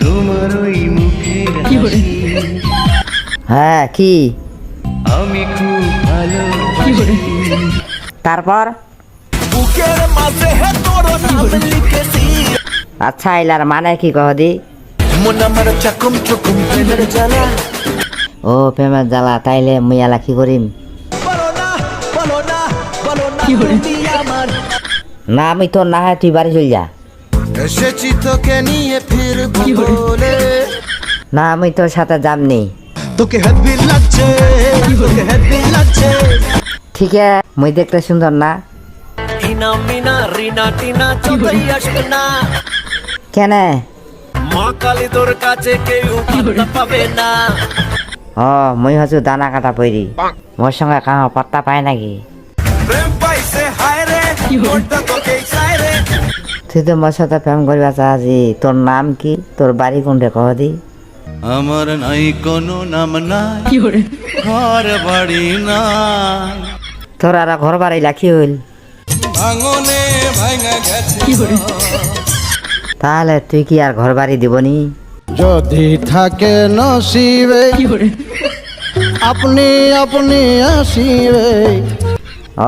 তোমার ওই মুখের হাসি হ্যাঁ কি আমি খুব ভালোবাসি। তারপর বুকের মাঝে হে তোর নাম লিখেছি আচ্ছা এলার মানে কি কহদি? মন আমার চাকুম চুকুম প্রেমের জ্বালা ও প্রেমের জ্বালা, তাইলে মুই এলা কি করিম? বলো না বলো না বলো না তুমি আমার না আমি তোর না হয় তুই বাড়ি চল যা। এসেছি তোকে নিয়ে ফিরবো বলে না আমি তোর সাথে যামনি। তোকে হেভি লাগছে তোকে হেভি লাগছে ঠিক আছে মুই দেখতে সুন্দর না? টিনা মিনা রিনা টিনা চোখই আসবে না কেন? মা কালী তোর কাছে কেউ পাত্তা পাবে না ও মুই হচ্ছে দানা কাটা পইরি, মোর সঙ্গে কাহো পাত্তা পায় নাকি? প্রেম পাইছে হায় রে মনটা তোকে চায় রে তুই তো মোর সাথে প্রেম করিবা চাচ্ছি, তোর নাম কি, তোর বাড়ি কোনটা কহদি? আমার নাই কোনো নাম নাই, ঘর বাড়ি নাই, তোর আর ঘর বাড়ি লাখি হইল, ভাঙনে ভাঙা গেছে। তাহলে তুই কি আর ঘর বাড়ি দিবনি? যদি থাকে নসিবে আপনি আপনি আসিবে।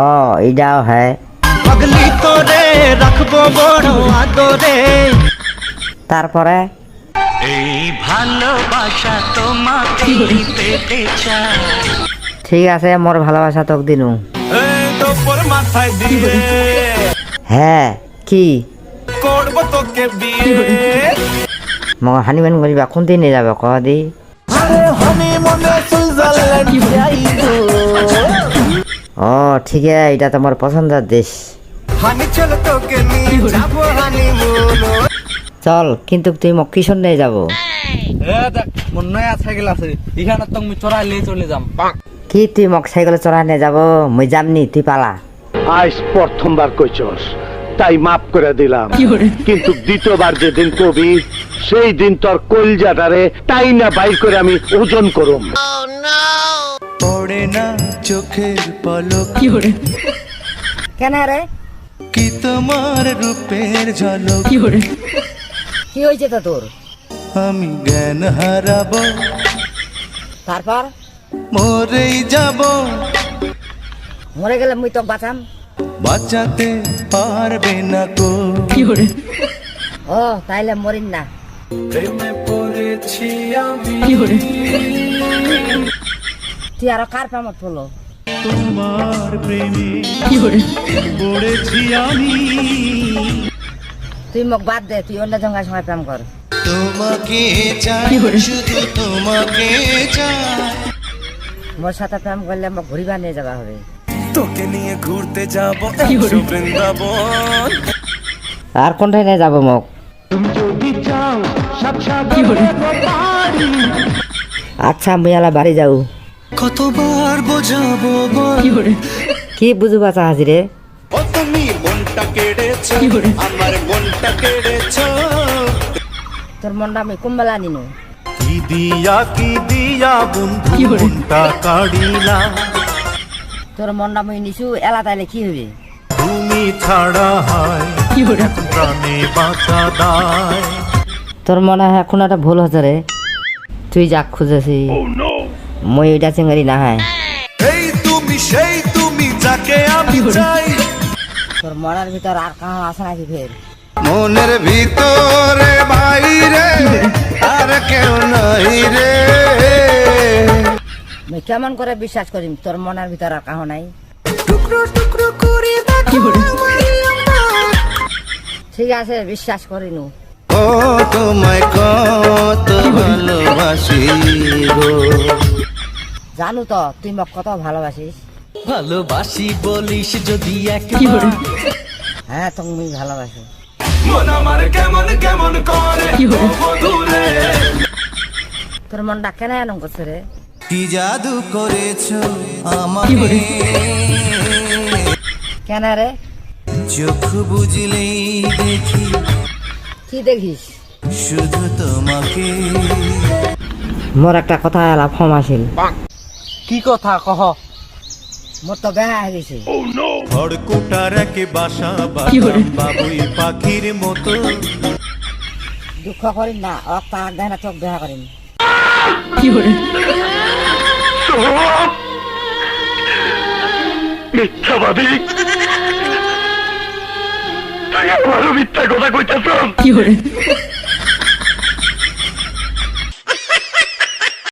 ও এটাও হ্যাঁ। পাগলি তোরে রাখবো বড় আদরে তারপরে এই ভালোবাসা তোমাকে পেতে চাই। ঠিক আছে মোর ভালোবাসা তোক দিনু। এই তোর মাথায় দিয়ে হ্যাঁ কি করবো তোকে বিয়ে মগ হানিমুন করিবা কোন দিন যাবে কহদি? আরে হানিমুনে সুইজারল্যান্ড যাইবো ও ঠিক আছে, এটা তোমার পছন্দের দেশ। হানি চলো তোকে নিয়ে যাবো হানিমুন চল, কিন্তু তুই মোক কিশোর নিয়ে যাবো। দেখ মোর নয়া সাইকেল আছে, এখানে তো আমি চড়াই লিয়ে চলে যাম। কি তুই মোক সাইকেল চড়াই নিয়ে যাবো? মুই যামনি, তুই পালা। আজ প্রথমবার কইছস তাই মাফ করে দিলাম, কিন্তু দ্বিতীয়বার যেদিন কবি সেই দিন তোর কলজাটারে তাই না বাইর করে আমি ওজন করুম। পড়ে না চোখের পলক কেন রে? কি তোমার রূপের ঝলক, কি হয়েছে তো তোর? আমি জ্ঞান হারাবো, তারপর মরেই যাব, মরে গেলে মুই তোক বাঁচাম। বাঁচাতে পারবে না কো। ও তাইলে মরিন না। প্রেমে পড়েছি আমি, তুই আরো কার প্রেমত পড়লো? তোমার প্রেমে পড়েছি আমি, তুই মোক বাদ দে, তুই অন্য জঙ্গার সঙ্গে প্রেম কর। তোমাকে চাই শুধু তোমাকে চাই। মোর সাথে প্রেম করলে মোক ঘুরিবা নিয়ে যাবা হবে। তোকে নিয়ে ঘুরতে যাবো বৃন্দাবন আর কোনটাই নিয়ে যাবো মোক? আচ্ছা মুই আলা বাড়ি যাও। কতবার বোঝাবো বল, কি বুঝবা চাহাজি রে? ও তুমি মনটা কেড়েছো আমার মনটা কেড়েছো তোর মনটা আমি কুম্বেলা নিনু। কি দিয়া বন্ধু মনটা কাড়িলা তোর মনটা মুই নিছু, এলা তাইলে কি হবে? তুমি ছাড়া হয় প্রাণে বাঁচা দায় তোর মনে হয় এখন একটা ভুল হচ্ছে রে, তুই যাক খুঁজেছি মই ওইটা চিংড়ি না হয়। এই তুমি সেই তুমি যাকে আমি চাই তোর মনের ভিতর আর কাহো আছে নাকি ফের? মনের ভিতরে বাইরে আর কেউ নাই রে। মুই কেমন করে বিশ্বাস করিম তোর মনের ভিতর আর কাহো নাই? টুকরো টুকরো করে ঠিক আছে বিশ্বাস করিনু। ও তোমায় কত ভালোবাসি গো, জানু তো তুই মোক কত ভালোবাসিস। ভালোবাসি বলিস যদি একবার, হ্যাঁ তুমি ভালোবাসো। মন আমার কেমন কেমন করে দূরে তোর মনটা কেন এরম করছে রে? কি জাদু করেছো আমাকে, কেন রে? চোখ বুঝলেই দেখি কি দেখিস? শুধু তোমাকে। মোর একটা কথা এলা ফর্ম আসিল। কি কথা কহ? মোর তো বেহা হয়ে গেছে। খড়কুটার এক বাসা বাবুই পাখির মতো দুঃখ করিন না, ও তার দেয় না, চোখ দেখা করিন। মিথ্যাবাদী, তুই আমারও মিথ্যা কথা কইতেছ।